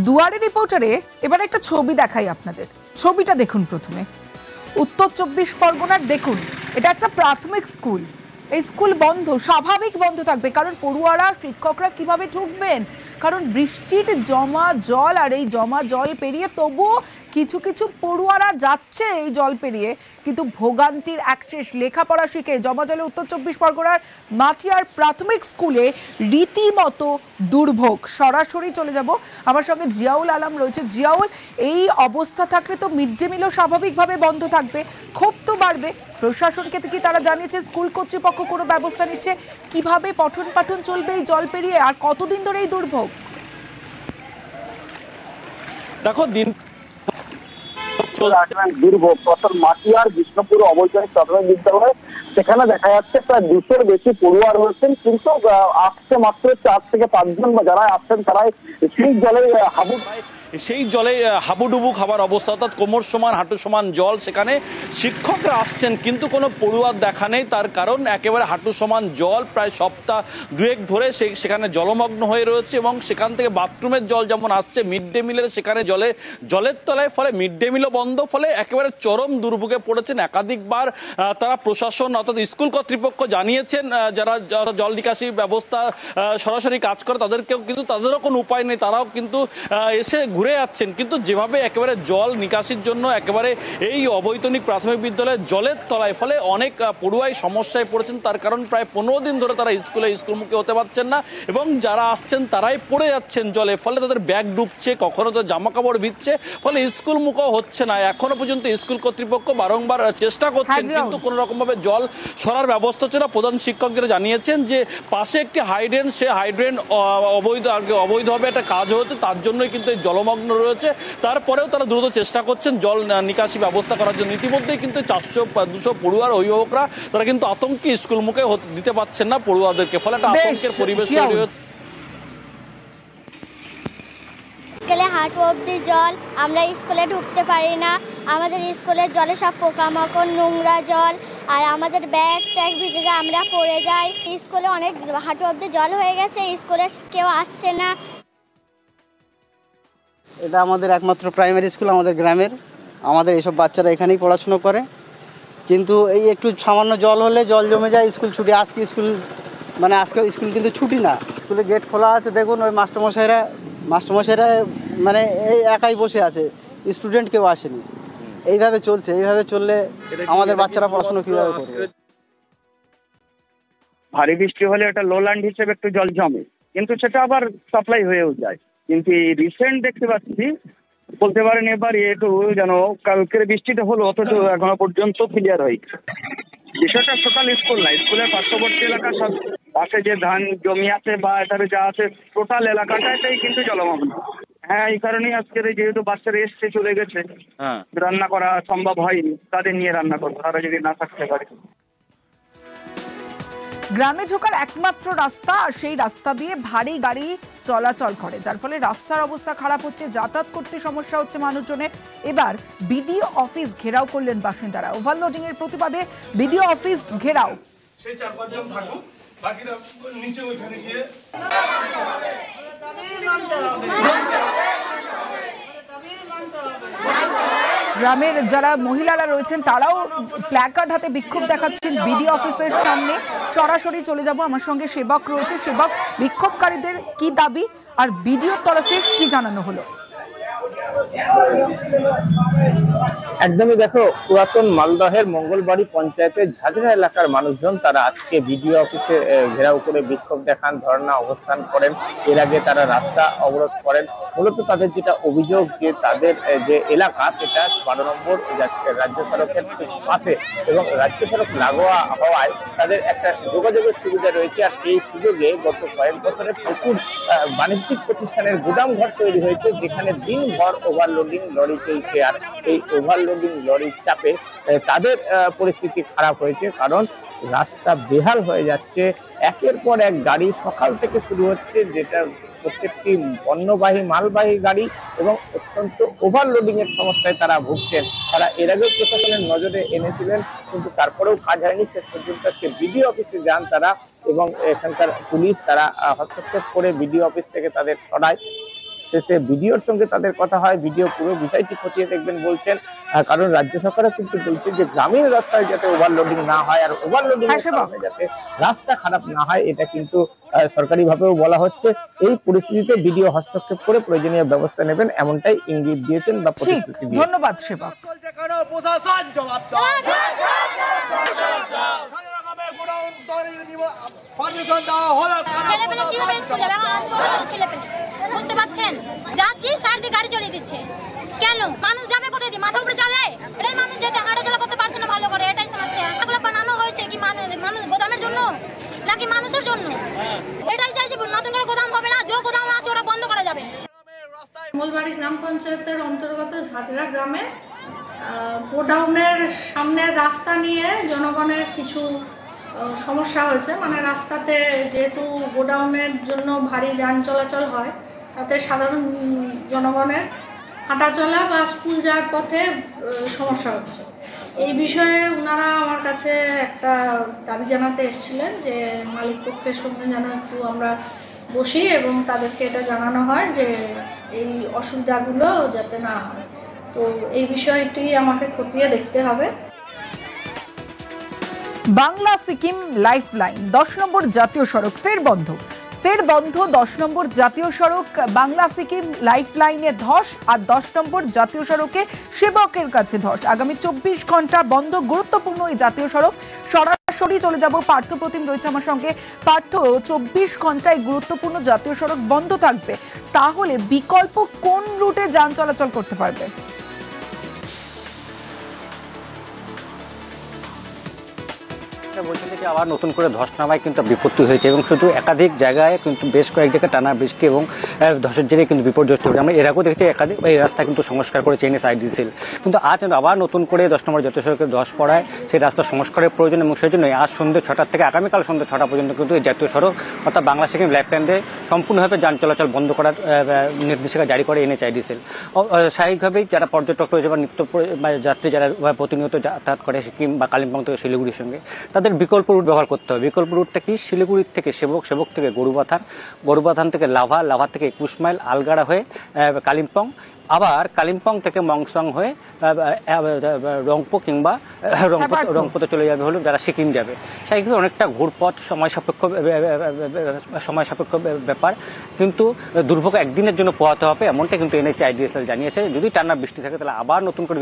দুয়ারে রিপোর্টারে এবার একটা ছবি দেখাই আপনাদের। ছবিটা দেখুন প্রথমে। উত্তর 24 পরগনার দেখুন, এটা একটা প্রাথমিক স্কুল। এই স্কুল বন্ধ, স্বাভাবিক বন্ধ থাকবে, কারণ পড়ুয়ারা শিক্ষকরা কিভাবে ঢুকবেন? কারণ বৃষ্টির জমা জল, আর এই জমা জল পেরিয়ে তবুও কিছু কিছু পড়ুয়ারা যাচ্ছে এই জল পেরিয়ে, কিন্তু ভোগান্তির একশেষ। লেখাপড়া শিখে জমা জলে উত্তর 24 পরগনার মাটিয়ার প্রাথমিক স্কুলে রীতিমতো দুর্ভোগ। সরাসরি চলে যাব, আমার সঙ্গে জিয়াউল আলম রয়েছে। জিয়াউল, এই অবস্থা থাকলে তো মিড ডে মিলও স্বাভাবিকভাবে বন্ধ থাকবে, ক্ষোভ তো বাড়বে। প্রশাসনকে কি তারা জানিয়েছে? স্কুল কর্তৃপক্ষ কোনো ব্যবস্থা নিচ্ছে? কিভাবে পঠন পাঠন চলবে এই জল পেরিয়ে? আর কতদিন ধরে এই দুর্ভোগ? দেখো, দিন দুর্ভোগ মাটিয়ার বিষ্ণুপুর অবৈতনিক প্রাথমিক বিদ্যালয়, সেখানে দেখা যাচ্ছে প্রায় 200-র বেশি পড়ুয়া রয়েছেন, কিন্তু আসছে মাত্র 4 থেকে 5 জন যারা আসছেন তারাই সেই জলে হাবুডুবু খাবার অবস্থা, অর্থাৎ কোমর সমান হাঁটু সমান জল। সেখানে শিক্ষকরা আসছেন কিন্তু কোনো পড়ুয়ার দেখা নেই। তার কারণ একেবারে হাঁটু সমান জল, প্রায় সপ্তাহ দুয়েক ধরে সেখানে জলমগ্ন হয়ে রয়েছে, এবং সেখান থেকে বাথরুমের জল যেমন আসছে, মিড ডে মিলের সেখানে জলের তলায়, ফলে মিড ডে মিলও বন্ধ। ফলে একেবারে চরম দুর্ভোগে পড়েছেন। একাধিকবার তারা প্রশাসন অর্থাৎ স্কুল কর্তৃপক্ষ জানিয়েছেন, যারা জল নিকাশি ব্যবস্থা সরাসরি কাজ করে তাদেরকেও, কিন্তু তাদেরও কোনো উপায় নেই। তারাও কিন্তু এসে ঘুরে যাচ্ছেন, কিন্তু যেভাবে একেবারে জল নিকাশির জন্য একেবারে এই অবৈতনিক প্রাথমিক বিদ্যালয়ের জলের তলায়, ফলে অনেক পড়ুয়াই সমস্যায় পড়েছেন। তার কারণ প্রায় 15 দিন ধরে তারা স্কুলমুখী হতে পারছেন না, এবং যারা আসছেন তারাই পড়ে যাচ্ছেন জলে। ফলে তাদের ব্যাগ ডুবছে, কখনো তো জামা কাপড় ভিজছে, ফলে স্কুলমুখও হচ্ছে না। এখনো পর্যন্ত স্কুল কর্তৃপক্ষ বারংবার চেষ্টা করছেন, কিন্তু কোনো রকম ভাবে জল সরার ব্যবস্থা হচ্ছে না। প্রধান শিক্ষকরা জানিয়েছেন যে পাশে একটি হাইড্রেন, সে হাইড্রেন অবৈধভাবে একটা কাজ হচ্ছে, তার জন্যই কিন্তু এই জলমগ্ন রয়েছে। তারপরেও তারা দ্রুত চেষ্টা করছেন জল নিকাশি ব্যবস্থা করার জন্য। ইতিমধ্যেই কিন্তু 400-200 পড়ুয়ার অভিভাবকরা তারা কিন্তু আতঙ্কে স্কুল মুখে দিতে পারছেন না পড়ুয়াদেরকে, ফলে একটা আতঙ্কের পরিবেশ তৈরি হচ্ছে। স্কুলে হাঁটু অবধি জল, আমরা স্কুলে ঢুকতে পারি না। আমাদের স্কুলের জলে সব পোকামাকড়, নোংরা জল, আর আমাদের ব্যাগ ট্যাগ ভিজে যায়, আমরা পড়ে যাই। স্কুলে অনেক হাঁটু অবধি জল হয়ে গেছে, স্কুলে কেউ আসছে না। এটা আমাদের একমাত্র প্রাইমারি স্কুল আমাদের গ্রামের। আমাদের এইসব বাচ্চারা এখানেই পড়াশুনো করে, কিন্তু এই একটু সামান্য জল হলে জল জমে যায়, স্কুল ছুটি। আজকে স্কুল কিন্তু ছুটি না, স্কুলে গেট খোলা আছে। দেখুন ওই মাস্টারমশাইরা মানে এই একাই বসে আছে, স্টুডেন্ট কেউ আসেনি। এইভাবে চললে আমাদের বাচ্চারা পড়াশুনো কীভাবে করবে? ভারী বৃষ্টি হলে এটা লোল্যান্ড হিসেবে একটু জল জমে, কিন্তু সেটা আবার সাপ্লাই হয়েও যায়। কিন্তু এই রিসেন্ট দেখতে পাচ্ছি, বলতে পারেন এবার একটু যেন কালকের বৃষ্টিটা হলো, অথচ এখনো পর্যন্ত ক্লিয়ার হয়েছে। বিষয়টা সকাল স্কুল না, স্কুলের পার্শ্ববর্তী এলাকা, সব পাশে যে ধান জমি আছে বা এটারে যা আছে, টোটাল এলাকাটাই কিন্তু জলমগ্ন। হ্যাঁ, এই কারণেই আজকের যেহেতু বাচ্চারা এসছে চলে গেছে, রান্না করা সম্ভব হয়নি, তাদের নিয়ে রান্না করবো, তারা যদি না থাকতে পারে। গ্রামে ঢোকার একমাত্র রাস্তা, আর সেই রাস্তা দিয়ে ভারী গাড়ি চলাচল করে, যার ফলে রাস্তার অবস্থা খারাপ হচ্ছে, যাতায়াত করতে সমস্যা হচ্ছে মানুষজনের। এবার বিডিও অফিস ঘেরাও করলেন বাসিন্দারা। ওভারলোডিং এর প্রতিবাদে বিডিও অফিস ঘেরাও। সেই 4-5 জন থাকুক, বাকিরা নিচে ওইখানে গিয়ে গ্রামের যারা মহিলারা রয়েছেন তারাও প্ল্যাকার্ড হাতে বিক্ষোভ দেখাচ্ছেন বিডিও অফিসের সামনে। সরাসরি চলে যাব, আমার সঙ্গে সেবক রয়েছে। সেবক, বিক্ষোভকারীদের কি দাবি আর বিডিওর তরফে কি জানানো হলো? একদমই, দেখো, পুরাতন মালদহের মঙ্গলবাড়ি পঞ্চায়েতের ঝাঁঝরা এলাকার মানুষজন তারা আজকে বিডিও অফিসে ঘেরাও করে বিক্ষোভ দেখান, ধর্ণা অবস্থান করেন। এর আগে তারা রাস্তা অবরোধ করেন। মূলত তাদের যেটা অভিযোগ, যে তাদের যে এলাকা সেটা 12 নম্বর রাজ্য সড়কের পাশে, এবং রাজ্য সড়ক লাগোয়া হওয়ায় তাদের একটা যোগাযোগের সুবিধা রয়েছে। আর এই সুযোগে গত কয়েক বছরে প্রচুর বাণিজ্যিক প্রতিষ্ঠানের গুদাম ঘর তৈরি হয়েছে, যেখানে দিনভর ওভারলোডিং লরি চলছে। আর এই ওভারলোডিং লরির চাপে তাদের পরিস্থিতি খারাপ হয়েছে, কারণ রাস্তা বেহাল হয়ে যাচ্ছে। একের পর এক গাড়ি সকাল থেকে শুরু হচ্ছে, যেটা প্রত্যেকটি পণ্যবাহী মালবাহী গাড়ি, এবং অত্যন্ত ওভারলোডিং এর সমস্যায় তারা ভুগছেন। তারা এর আগেও প্রশাসনের নজরে এনেছিলেন, কিন্তু তারপরেও কাজ হয়নি। শেষ পর্যন্ত আজকে বিডিও অফিসে যান তারা, এবং এখানকার পুলিশ তারা হস্তক্ষেপ করে বিডিও অফিস থেকে তাদের সরায়। শেষে ভিডিওর সঙ্গে তাদের কথা হয়, ভিডিও পুরো বিষয়টি খতিয়ে দেখবেন বলছেন, কারণ রাজ্য সরকারও কিন্তু বলছে যে গ্রামীণ রাস্তায় যাতে ওভারলোডিং না হয় আর ওভারলোডিং যাতে রাস্তা খারাপ না হয়, এটা কিন্তু সরকারিভাবেও বলা হচ্ছে। এই পরিস্থিতিতে ভিডিও হস্তক্ষেপ করে প্রয়োজনীয় ব্যবস্থা নেবেন এমনটাই ইঙ্গিত দিয়েছেন বা প্রতিশ্রুতি দিয়েছেন। ধন্যবাদ সেবক। ছেলেপেলে কিভাবে স্কুল যাবে? আমার ছোট ছোট ছেলেপেলে, বুঝতে পারছেন? যাচ্ছি সাইড দিয়ে গাড়ি চলে দিচ্ছে। কেন মানুষ যাবে কোথায় দিয়ে? মাথা উপরে যাবে? এটাই মানুষ যেতে হাঁটাচলা করতে পারছে না ভালো করে, এটাই সমস্যা। এগুলো বানানো হয়েছে কি মানুষ গোদামের জন্য নাকি মানুষের জন্য? এটাই চাইছি, নতুন করে গোদাম হবে না, যে গোদাম আছে ওটা বন্ধ করা যাবে। মঙ্গলবাড়ি গ্রাম পঞ্চায়েতের অন্তর্গত ঝাঁঝরা গ্রামে গোডাউনের সামনের রাস্তা নিয়ে জনগণের কিছু সমস্যা হয়েছে। মানে রাস্তাতে যেহেতু গোডাউনের জন্য ভারী যান চলাচল হয়, তাতে সাধারণ জনগণের হাঁটাচলা বা স্কুল যাওয়ার পথে সমস্যা হচ্ছে। এই বিষয়ে ওনারা আমার কাছে একটা দাবি জানাতে এসেছিলেন যে মালিক পক্ষের সঙ্গে যেন একটু আমরা বসি এবং তাদেরকে এটা জানানো হয় যে এই অসুবিধাগুলো যাতে না হয়। তো এই বিষয়টি আমাকে খতিয়ে দেখতে হবে। বাংলা সিকিম লাইফলাইন 10 নম্বর জাতীয় সড়ক ফের বন্ধ 10 নম্বর জাতীয় সড়ক বাংলা সিকিম লাইফলাইনে ধস আর 10 নম্বর জাতীয় সড়কে সেবকের কাছে ধস। আগামী 24 ঘন্টা বন্ধ গুরুত্বপূর্ণ এই জাতীয় সড়ক। সরাসরি চলে যাব পার্থ প্রতিম রয়েছে আমার সঙ্গে। পার্থ, 24 ঘন্টায় গুরুত্বপূর্ণ জাতীয় সড়ক বন্ধ থাকবে, তাহলে বিকল্প কোন রুটে যান চলাচল করতে পারবে? বলছেন যে আবার নতুন করে ধস নামায় কিন্তু বিপত্তি হয়েছে এবং শুধু একাধিক জায়গায় কিন্তু বেশ কয়েক জায়গায় টানা বৃষ্টি এবং ধসের জেরে কিন্তু বিপর্যস্ত হয়েছে। আমরা এর আগেও দেখছি একাধিক এই রাস্তা কিন্তু সংস্কার করেছে এনএসআইডিসিএল, কিন্তু আজ আবার নতুন করে 10 নম্বর জাতীয় সড়কে ধস পড়ায় সেই রাস্তা সংস্কারের প্রয়োজন এবং সেই জন্য আজ সন্ধ্যে 6টা থেকে আগামীকাল সন্ধ্যে 6টা পর্যন্ত কিন্তু এই জাতীয় সড়ক অর্থাৎ বাংলা সিকিম লাইফলাইনে সম্পূর্ণভাবে যান চলাচল বন্ধ করার নির্দেশিকা জারি করে এনএসআইডিসিএল। স্বাভাবিকভাবেই যারা পর্যটক রয়েছে বা নিত্য যাত্রী যারা প্রতিনিয়ত যাতায়াত করে সিকিম বা কালিম্পং থেকে শিলিগুড়ির সঙ্গে, তাদের বিকল্প রুট ব্যবহার করতে হবে। বিকল্প রুটটা কি? শিলিগুড়ির থেকে সেবক থেকে গরুবাথান থেকে লাভা থেকে 21 মাইল আলগাড়া হয়ে কালিম্পং, আবার কালিম্পং থেকে মংসং হয়ে রংপো কিংবা রংপোতে চলে যাবে হলো যারা সিকিম যাবে। সেক্ষেত্রে অনেকটা ঘুরপথ সময় সাপেক্ষ ব্যাপার, কিন্তু দুর্ভোগ একদিনের জন্য পোহাতে হবে এমনটা কিন্তু এনএইচআইডিএসএল জানিয়েছে। যদি টানা বৃষ্টি থাকে তাহলে আবার নতুন করে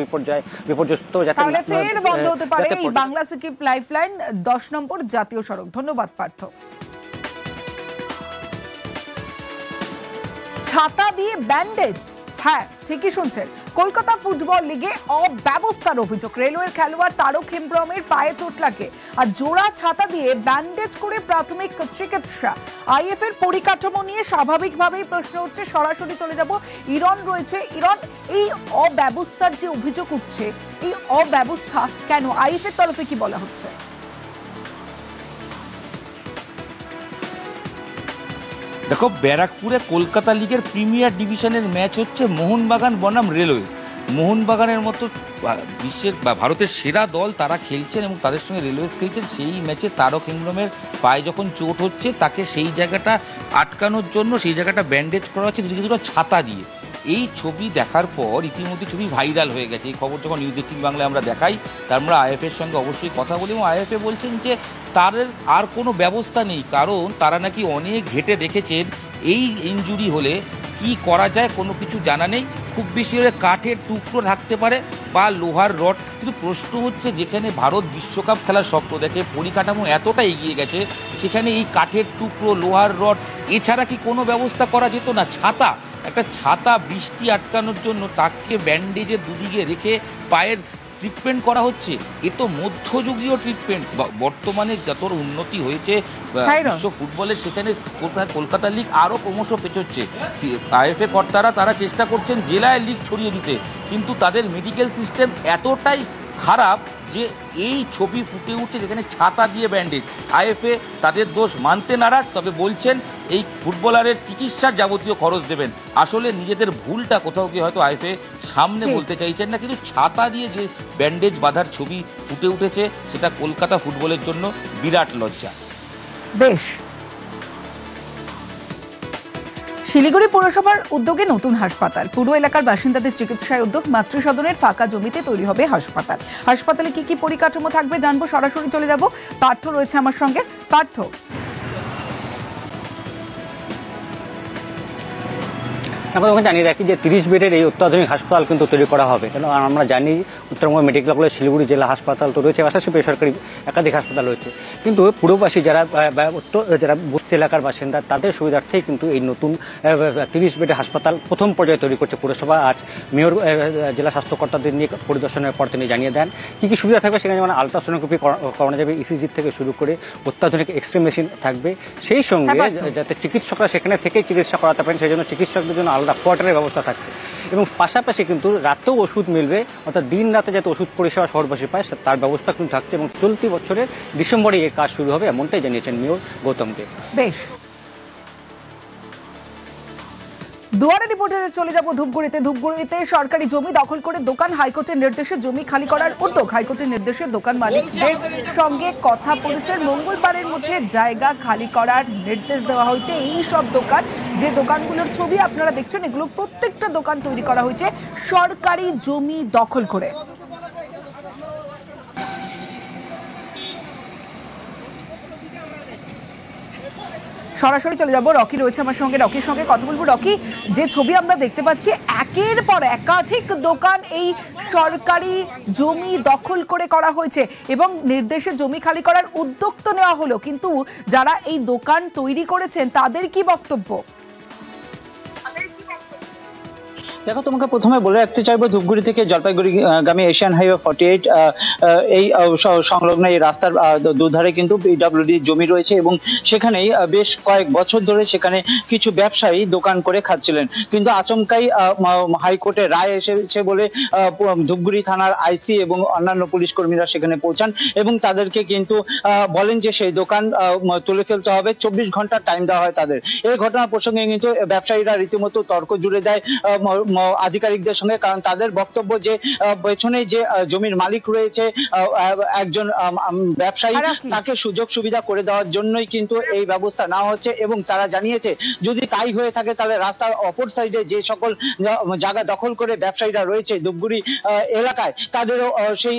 বিপর্যস্ত তাহলে ফের বন্ধ হতে পারে এই বাংলা সিকিম লাইফলাইন 10 নম্বর জাতীয় সড়ক। ধন্যবাদ পার্থ। ছাতা দিয়ে ব্যান্ডেজ, হ্যাঁ ঠিকই শুনছেন, কলকাতা ফুটবল লিগে অব্যবস্থার অভিযোগ। রেলওয়ের খেলোয়াড় তারক হেমব্রমের পায়ে চোট লাগে আর জোড়া ছাতা দিয়ে ব্যান্ডেজ করে প্রাথমিক চিকিৎসা। আইএফ এর পরিকাঠামো নিয়ে স্বাভাবিকভাবেই প্রশ্ন উঠছে। সরাসরি চলে যাব, ইরন রয়েছে। ইরন, এই অব্যবস্থার যে অভিযোগ উঠছে, এই অব্যবস্থা কেন? আইএফ এর তরফে কি বলা হচ্ছে? দেখো, ব্যারাকপুরে কলকাতা লিগের প্রিমিয়ার ডিভিশনের ম্যাচ হচ্ছে মোহনবাগান বনাম রেলওয়ে। মোহনবাগানের মতো বিশ্বের বা ভারতের সেরা দল তারা খেলছেন এবং তাদের সঙ্গে রেলওয়েজ খেলছেন। সেই ম্যাচে তারক হেমব্রমের পায়ে যখন চোট হচ্ছে, তাকে সেই জায়গাটা আটকানোর জন্য সেই জায়গাটা ব্যান্ডেজ করা হচ্ছে দুটো ছাতা দিয়ে। এই ছবি দেখার পর ইতিমধ্যে ছবি ভাইরাল হয়ে গেছে। এই খবর যখন নিউজ 18 বাংলায় আমরা দেখাই, তার আমরা আইএফের সঙ্গে অবশ্যই কথা বলি এবং আইএফএ বলছেন যে তাদের আর কোনো ব্যবস্থা নেই, কারণ তারা নাকি অনেক ঘেটে দেখেছেন এই ইনজুরি হলে কি করা যায় কোনো কিছু জানা নেই। খুব বেশি হলে কাঠের টুকরো থাকতে পারে বা লোহার রড, কিন্তু প্রশ্ন হচ্ছে যেখানে ভারত বিশ্বকাপ খেলার স্বপ্ন দেখে, পরিকাঠামো এতটা এগিয়ে গেছে, সেখানে এই কাঠের টুকরো, লোহার রড এছাড়া কি কোনো ব্যবস্থা করা যেত না? ছাতা, একটা ছাতা বৃষ্টি আটকানোর জন্য তাকে ব্যান্ডেজের দুদিকে রেখে পায়ের ট্রিটমেন্ট করা হচ্ছে। এ তো মধ্যযুগীয় ট্রিটমেন্ট। বর্তমানে যত উন্নতি হয়েছে বিশ্ব ফুটবলের, সেখানে কলকাতা লিগ আরও ক্রমশ পেছোচ্ছে। আইএফএ কর্তারা তারা চেষ্টা করছেন জেলায় লিগ ছড়িয়ে দিতে, কিন্তু তাদের মেডিকেল সিস্টেম এতটাই খারাপ যে এই ছবি ফুটে উঠছে যেখানে ছাতা দিয়ে ব্যান্ডেজ। আইএফএ তাদের দোষ মানতে নারাজ, তবে বলছেন এই ফুটবলারের চিকিৎসার যাবতীয় খরচ দেবেন। আসলে নিজেদের ভুলটা কোথাও গিয়ে হয়তো আইএফএ সামনে বলতে চাইছেন না, কিন্তু ছাতা দিয়ে যে ব্যান্ডেজ বাঁধার ছবি ফুটে উঠেছে সেটা কলকাতা ফুটবলের জন্য বিরাট লজ্জা। বেশ, শিলিগুড়ি পৌরসভার উদ্যোগে নতুন হাসপাতাল, পুরো এলাকার বাসিন্দাদের চিকিৎসায় উদ্যোগ। মাতৃসদনের ফাঁকা জমিতে তৈরি হবে হাসপাতাল। হাসপাতালে কি কি পরিকাঠামো থাকবে জানবো, সরাসরি চলে যাব। পার্থ রয়েছে আমার সঙ্গে। পার্থ, আমরা ওখানে জানিয়ে রাখি যে 30 বেডের এই অত্যাধুনিক হাসপাতাল কিন্তু তৈরি করা হবে। কেন আমরা জানি উত্তরবঙ্গ মেডিকেল কলেজ শিলিগুড়ি জেলা হাসপাতাল তো রয়েছে, পাশাপাশি বেসরকারি একাধিক হাসপাতাল রয়েছে। কিন্তু পুরবাসী যারা বস্তি এলাকার বাসিন্দা তাদের সুবিধার্থেই কিন্তু এই নতুন 30 বেডের হাসপাতাল প্রথম পর্যায়ে তৈরি করছে পৌরসভা। আজ মেয়র জেলা স্বাস্থ্যকর্তাদের নিয়ে পরিদর্শনের পর তিনি জানিয়ে দেন কী কী সুবিধা থাকবে সেখানে, যেমন আলট্রাসোনোগ্রাফি করানো যাবে, ইসিজি থেকে শুরু করে অত্যাধুনিক এক্সরে মেশিন থাকবে। সেই সঙ্গে যাতে চিকিৎসকরা সেখানে থেকেই চিকিৎসা করাতে পারেন সেই জন্য চিকিৎসকদের জন্য আলাদা কোয়ার্টারের ব্যবস্থা থাকবে এবং পাশাপাশি কিন্তু রাতেও ওষুধ মিলবে, অর্থাৎ দিন রাতে যাতে ওষুধ পরিষেবা শহরবাসী পায় তার ব্যবস্থা কিন্তু থাকছে এবং চলতি বছরের ডিসেম্বরে এই কাজ শুরু হবে, এমনটাই জানিয়েছেন মেয়র গৌতম দেব। বেশ, দুয়ারে রিপোর্টে চলে যাব ধূপগুড়িতে সরকারি জমি দখল করে দোকান, হাইকোর্টের নির্দেশে জমি খালি করার উদ্যোগ। হাইকোর্টের নির্দেশে দোকান মালিকদের সঙ্গে কথা পুলিশের, মঙ্গলবারের মধ্যে জায়গা খালি করার নির্দেশ দেওয়া হয়েছে। এই সব দোকান, যে দোকানগুলোর ছবি আপনারা দেখছেন, এগুলো প্রত্যেকটা দোকান তৈরি করা হয়েছে সরকারি জমি দখল করে। সরাসরি চলে যাব, রকি রয়েছে আমার সঙ্গে, রকির সঙ্গে কথা বলবো। রকি, যে ছবি আমরা দেখতে পাচ্ছি, একের পর একাধিক দোকান এই সরকারি জমি দখল করে করা হয়েছে এবং নির্দেশে জমি খালি করার উদ্যোগ তো নেওয়া হলো, কিন্তু যারা এই দোকান তৈরি করেছেন তাদের কি বক্তব্য? দেখো, তোমাকে প্রথমে বলে রাখতে চাইবো, ধূপগুড়ি থেকে জলপাইগুড়ি গামী এশিয়ান হাইওয়ে 48 এই সংলগ্ন এই রাস্তার দুধারে কিন্তু পিডব্লিউডি জমি রয়েছে এবং সেখানেই বেশ কয়েক বছর ধরে সেখানে কিছু ব্যবসায়ী দোকান করে খাচ্ছিলেন। কিন্তু আচমকাই হাইকোর্টের রায় এসেছে বলে ধূপগুড়ি থানার আইসি এবং অন্যান্য পুলিশ কর্মীরা সেখানে পৌঁছান এবং তাদেরকে কিন্তু বলেন যে সেই দোকান তুলে ফেলতে হবে, 24 ঘন্টার টাইম দেওয়া হয় তাদের। এই ঘটনা প্রসঙ্গে কিন্তু ব্যবসায়ীরা রীতিমতো তর্ক জুড়ে যায় আধিকারিকদের সঙ্গে, কারণ তাদের বক্তব্য যে পেছনে যে জমির মালিক রয়েছে একজন ব্যবসায়ী, তাকে সুযোগ সুবিধা করে দেওয়ার জন্যই কিন্তু এই ব্যবস্থা নেওয়া হচ্ছে এবং তারা জানিয়েছে যদি তাই হয়ে থাকে তাহলে রাস্তার অপর সাইডে যে সকল জায়গা দখল করে ব্যবসায়ীরা রয়েছে ধূপগুড়ি এলাকায়, তাদেরও সেই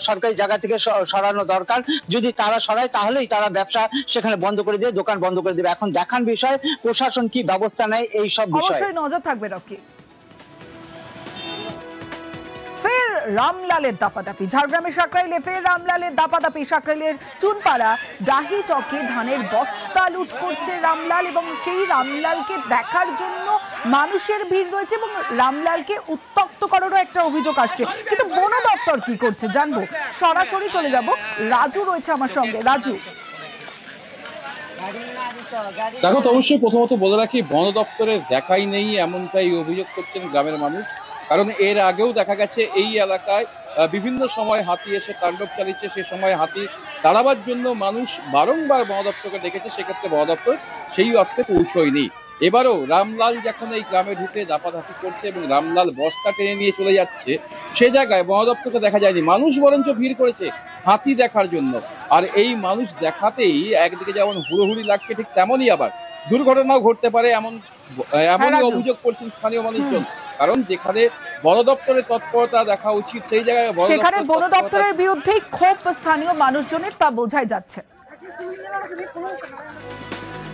সরকারি জায়গা থেকে সরানো দরকার। যদি তারা সরায় তাহলেই তারা ব্যবসা সেখানে বন্ধ করে দিয়ে দোকান বন্ধ করে দেবে। এখন দেখার বিষয় প্রশাসন কি ব্যবস্থা নেয় এই সব বিষয়ে, অবশ্যই নজর থাকবে। রকি, ফের রামলালের দাপাদাপি, ঝাড়গ্রামের সাকরাইলে ফের রামলালের দাপাদাপি। সাকরাইলের চুনপাড়া ডাহি চকে ধানের বস্তা লুট করছে রামলাল এবং সেই রামলালকে দেখার জন্য মানুষের ভিড় রয়েছে এবং রামলালকে উত্ত্যক্ত করারও একটা অভিযোগ আসছে। কিন্তু বন দপ্তর কি করছে জানবো, সরাসরি চলে যাব। রাজু রয়েছে আমার সঙ্গে। রাজু, দেখো, তো অবশ্যই প্রথমত বলে রাখি, বন দপ্তরের দেখাই নেই এমনটাই অভিযোগ করছেন গ্রামের মানুষ। কারণ এর আগেও দেখা গেছে এই এলাকায় বিভিন্ন সময় হাতি এসে তাণ্ডব চালিয়েছে, সে সময় হাতি তাড়াবার জন্য মানুষ বারংবার বন দপ্তরকে ডেকেছে, সেক্ষেত্রে বন দপ্তর সেই অর্থে পৌঁছয়নি। এবারও রামলাল যখন এই গ্রামে ঢুকে দাপাদাপি করছে এবং রামলাল বস্তা টেনে নিয়ে চলে যাচ্ছে, সে জায়গায় বন দপ্তরকে দেখা যায়নি, মানুষ বরঞ্চ ভিড় করেছে হাতি দেখার জন্য। আর এই মানুষ দেখাতেই একদিকে যেমন হুড়োহুড়ি লাগছে, ঠিক তেমনই আবার দুর্ঘটনাও ঘটতে পারে এমনই অভিযোগ করছেন স্থানীয় মানুষজন। কারণ যেখানে বন দপ্তরের তৎপরতা দেখা উচিত সেই জায়গায় সেখানে বন দপ্তরের বিরুদ্ধেই ক্ষোভ স্থানীয় মানুষজনের, তা বোঝাই যাচ্ছে।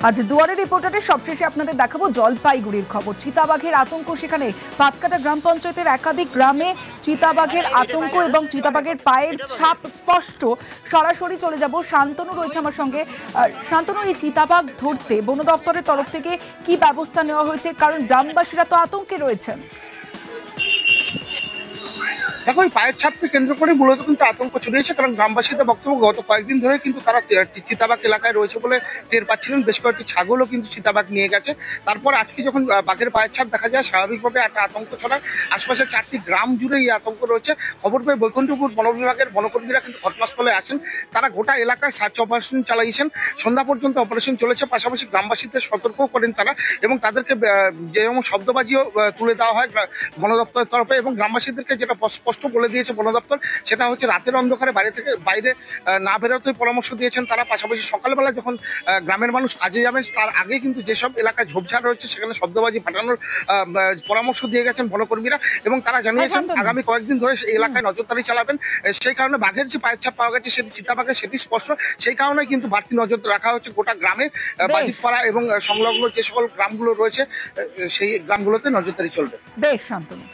আজ দুয়ারে রিপোর্টারে সবশেষে আপনাদের দেখাবো জলপাইগুড়ির খবর। চিতাবাঘের আতঙ্ক সেখানে, পাতকাটা গ্রাম পঞ্চায়েতের একাধিক গ্রামে চিতাবাঘের আতঙ্ক এবং চিতাবাঘের পায়ের ছাপ স্পষ্ট। সরাসরি চলে যাব, শান্তনু রয়েছে আমার সঙ্গে। শান্তনু, এই চিতাবাঘ ধরতে বন দপ্তরের তরফ থেকে কি ব্যবস্থা নেওয়া হয়েছে, কারণ গ্রামবাসীরা তো আতঙ্কে রয়েছেন? দেখো, এই পায়ের ছাপকে কেন্দ্র করে মূলত কিন্তু আতঙ্ক ছড়িয়েছে, কারণ গ্রামবাসীদের বক্তব্য গত কয়েকদিন ধরে কিন্তু তারা চিতাবাঘ এলাকায় রয়েছে বলে টের পাচ্ছিলেন। বেশ কয়েকটি ছাগলও কিন্তু চিতাবাঘ নিয়ে গেছে। তারপর আজকে যখন বাঘের পায়ের ছাপ দেখা যায়, স্বাভাবিকভাবে একটা আতঙ্ক ছড়ায়। আশপাশে 4টি গ্রাম জুড়ে এই আতঙ্ক রয়েছে। খবর পেয়ে বৈকুণ্ঠপুর বন বিভাগের বনকর্মীরা কিন্তু ঘটনাস্থলে আসেন। তারা গোটা এলাকায় সার্চ অপারেশন চালিয়েছেন, সন্ধ্যা পর্যন্ত অপারেশন চলেছে। পাশাপাশি গ্রামবাসীদের সতর্কও করেন তারা এবং তাদেরকে যেরকম শব্দবাজিও তুলে দেওয়া হয় বন দপ্তরের তরফে এবং গ্রামবাসীদেরকে যেটা স্পষ্ট স্পষ্ট বলে দিয়েছে বন দপ্তর, সেটা হচ্ছে রাতের অন্ধকারে বাইরে না বেরোতে পরামর্শ দিয়েছেন তারা। পাশাপাশি সকালবেলা যখন গ্রামের মানুষ কাজে যাবেন তার আগে কিন্তু যেসব এলাকায় ঝোপঝাড় রয়েছে সেখানে শব্দবাজি ফাটানোর পরামর্শ দিয়ে গেছেন বনকর্মীরা, এবং তারা জানিয়েছেন আগামী কয়েকদিন ধরে এই এলাকায় নজরদারি চালাবেন। সেই কারণে বাঘের যে পায়ের ছাপ পাওয়া গেছে সেটি চিতাবাঘের, সেটি স্পষ্ট। সেই কারণে কিন্তু বাড়তি নজর রাখা হচ্ছে গোটা গ্রামে, বাজিতপাড়া এবং সংলগ্ন যে সকল গ্রামগুলো রয়েছে সেই গ্রামগুলোতে নজরদারি চলবে। বেশ শান্তনু।